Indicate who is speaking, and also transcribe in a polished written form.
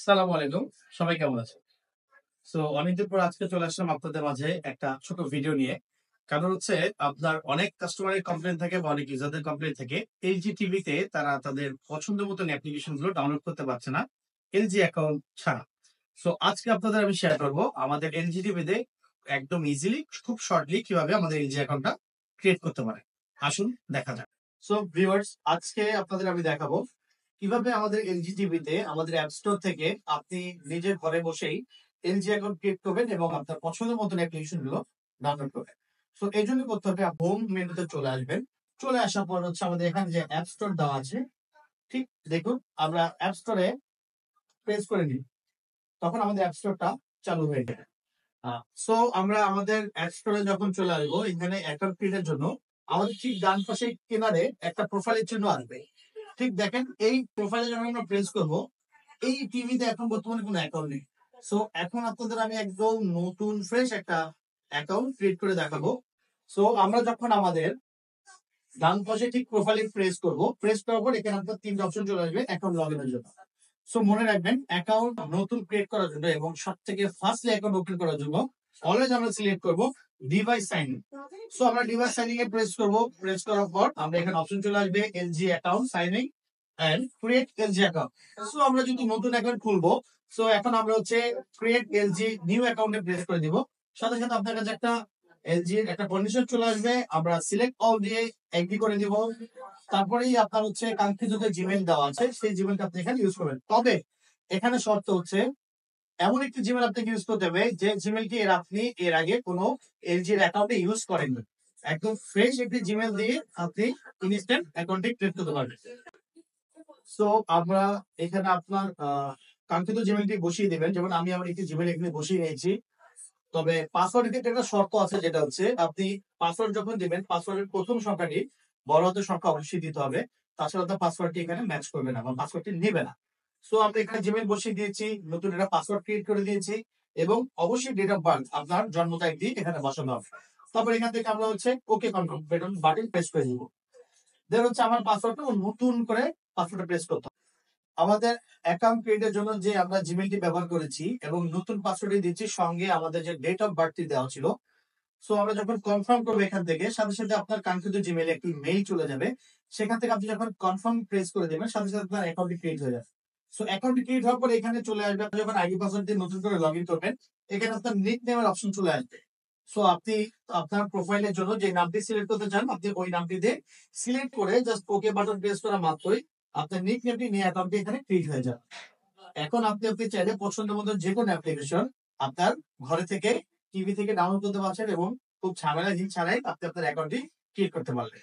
Speaker 1: সালাম আলাইকুম। সবাই কেমন আছেন? অনেকদিন পর আজকে চলে আসলাম আপনাদের মাঝে একটা ছোট ভিডিও নিয়ে। কারণ হচ্ছে আপনার অনেক কাস্টমারের কমপ্লেইন থাকে বা অনেক ইউজারদের কমপ্লেইন থাকে। এলজি টিভিতে তারা তাদের পছন্দ মতন অ্যাপ্লিকেশন গুলো ডাউনলোড করতে পারছে না এলজি অ্যাকাউন্ট ছাড়া। আজকে আপনাদের আমি শেয়ার করব আমাদের এলজি টিভিতে একদম ইজিলি খুব শর্টলি কিভাবে আমাদের এলজি অ্যাকাউন্টটা ক্রিয়েট করতে পারে। আসুন দেখা যাক। ভিউয়ার্স, আজকে আপনাদের আমি দেখাবো কিভাবে আমাদের এলজি টিভিতে আমাদের অ্যাপ স্টোর থেকে আপনি নিজের ঘরে বসেই এলজি অ্যাকাউন্ট ক্রিয়েট করবেন এবং আপনার পছন্দের মতন অ্যাপ্লিকেশন গুলো ডাউনলোড করবেন। এই জন্য করতে হবে হোম মেনুতে চলে আসবেন। চলে আসার পর হচ্ছে আমাদের এখানে যে অ্যাপ স্টোর দেওয়া আছে, ঠিক দেখুন আমরা অ্যাপ স্টোরে প্রেস করে নিই, তখন আমাদের অ্যাপ স্টোরটা চালু হয়ে যাবে। আমরা আমাদের অ্যাপ স্টোরে যখন চলে আসবো, এখানে অ্যাকাউন্ট ক্রিয়েটের জন্য আমাদের ঠিক ডান পাশে কিনারে একটা প্রোফাইলের চিহ্ন আসবে। ঠিক দেখেন, এই প্রোফাইলে যখন আমরা প্রেস করব, এই টিভিতে এখন বর্তমানে কোনো অ্যাকাউন্ট নেই। এখন আপনাদের আমি একদম নতুন ফ্রেশ একটা অ্যাকাউন্ট ক্রিয়েট করে দেখাবো। আমরা যখন আমাদের ডান পাশে ঠিক প্রোফাইলে প্রেস করব, প্রেস করার পর এখানে আপনার তিনটা অপশন চলে আসবে অ্যাকাউন্ট লগ ইনের জন্য। মনে রাখবেন, অ্যাকাউন্ট নতুন ক্রিয়েট করার জন্য এবং সব থেকে ফার্স্টলি অ্যাকাউন্ট ওপেন করার জন্য অলওয়েজ আমরা সিলেক্ট করব ডিভাইস সাইন। আমরা ডিভাইস সাইনিং এ প্রেস করব। প্রেস করার পর আমরা এখানে অপশন চলে আসবে LG account sign in and create LG account. আমরা যদি নতুন অ্যাকাউন্ট খুলবো, এখন আমরা হচ্ছে ক্রিয়েট এলজি নিউ অ্যাকাউন্টে প্রেস করে দিব। সাথে সাথে আপনার কাছে একটা এলজি এর একটা কন্ডিশন চলে আসবে, আমরা সিলেক্ট অল দিয়ে এগ্রি করে দিব। তারপরেই আপনার হচ্ছে কাঙ্ক্ষিত যে জিমেইল দেওয়া আছে সেই জিমেইলটা আপনি এখানে ইউজ করবেন। তবে এখানে শর্ত হচ্ছে এমন একটি জিমেইল আপনাকে ইউজ করতে হবে যে জিমেইলটি আপনি এর আগে কোনো এলজি এর অ্যাকাউন্টে ইউজ করেননি। একদম ফ্রেশ একটি জিমেইল দিয়ে আপনি ইনস্ট্যান্ট অ্যাকাউন্টে ক্রিয়েট করতে পারবেন। সো আমরা এখানে আপনার কাঙ্ক্ষিত জিমেইলটি বসিয়ে দিবেন। যেমন আমি আমার একটি জিমেইল এখানে বসিয়ে নিয়েছি। তবে পাসওয়ার্ডের ক্ষেত্রে একটা শর্ত আছে, যেটা হচ্ছে আপনি পাসওয়ার্ড যখন দিবেন, পাসওয়ার্ডের প্রথম সংখ্যাটি বড় হাতের সংখ্যা অবশ্যই দিতে হবে। তাছাড়া আপনার পাসওয়ার্ডটি এখানে ম্যাচ করবে না বা পাসওয়ার্ডটি নেবে না। আমরা এখানে জিমেইল বসিয়ে দিয়েছি, নতুন একটা পাসওয়ার্ড ক্রিয়েট করে দিয়েছি এবং অবশ্যই ডেট অফ বার্থ আপনার জন্ম তারিখটি এখানে বসানো হবে। তারপর এখান থেকে আমরা হচ্ছে ওকে কনফার্ম বাটন প্রেস করে দিব। দেন হচ্ছে আমার পাসওয়ার্ডটা নতুন করে পাসওয়ার্ডটা প্রেস করতে হবে। আমাদের অ্যাকাউন্ট ক্রিয়েটের জন্য যে আমরা জিমেইলটি ব্যবহার করেছি এবং নতুন পাসওয়ার্ডটি দিচ্ছি, সঙ্গে আমাদের যে ডেট অফ বার্থটি দেওয়া ছিল। আমরা যখন কনফার্ম করবো এখান থেকে, সাথে সাথে আপনার কাঙ্ক্ষিত জিমেইলে একটি মেইল চলে যাবে। সেখান থেকে আপনি যখন কনফার্ম প্রেস করে দেবেন, সাথে সাথে আপনার অ্যাকাউন্টটি ক্রিয়েট হয়ে যাবে। অ্যাকাউন্টটি ক্রিয়েট হওয়ার পর এখানে চলে আসবে, আপনি যখন আইডি পাসওয়ার্ড দিয়ে নতুন করে লগ ইন করবেন, এখানে আপনার নিক নেমের অপশন চলে আসবে। আপনি আপনার প্রোফাইলের জন্য যে নামটি সিলেক্ট করতে চান, আপনি ওই নামটি দিয়ে সিলেক্ট করে জাস্ট ওকে বাটন প্রেস করা মাত্রই আপনার নিক নেমটি নিয়ে অ্যাকাউন্টটি এখানে ক্রিয়েট হয়ে যাবে। এখন আপনি চাইলে পছন্দ মতো যে কোনো অ্যাপ্লিকেশন আপনার ঘরে থেকে টিভি থেকে ডাউনলোড করতে পারছেন এবং খুব ঝামেলাহীন ছাড়াই আপনি আপনার অ্যাকাউন্টটি ক্রিয়েট করতে পারবেন।